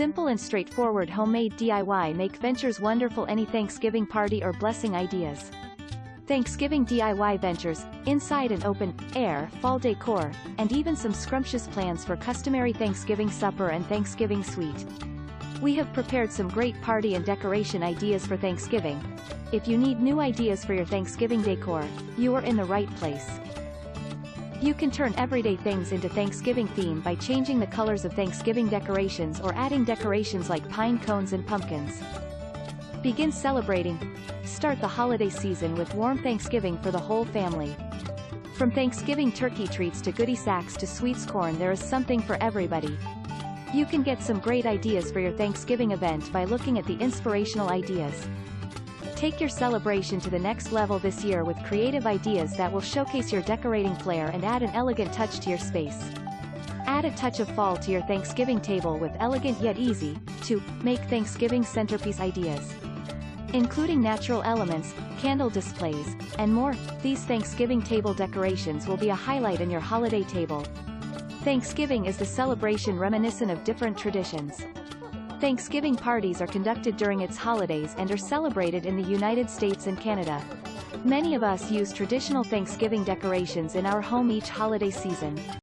Simple and straightforward homemade DIY make ventures wonderful any Thanksgiving party or blessing ideas. Thanksgiving DIY ventures, inside an open air, fall decor, and even some scrumptious plans for customary Thanksgiving supper and Thanksgiving suite. We have prepared some great party and decoration ideas for Thanksgiving. If you need new ideas for your Thanksgiving decor, you are in the right place. You can turn everyday things into Thanksgiving theme by changing the colors of Thanksgiving decorations or adding decorations like pine cones and pumpkins. Begin celebrating. Start the holiday season with warm Thanksgiving for the whole family. From Thanksgiving turkey treats to goodie sacks to sweets corn, there is something for everybody. You can get some great ideas for your Thanksgiving event by looking at the inspirational ideas. Take your celebration to the next level this year with creative ideas that will showcase your decorating flair and add an elegant touch to your space. Add a touch of fall to your Thanksgiving table with elegant yet easy to make Thanksgiving centerpiece ideas. Including natural elements, candle displays, and more, these Thanksgiving table decorations will be a highlight in your holiday table. Thanksgiving is the celebration reminiscent of different traditions. Thanksgiving parties are conducted during its holidays and are celebrated in the United States and Canada. Many of us use traditional Thanksgiving decorations in our home each holiday season.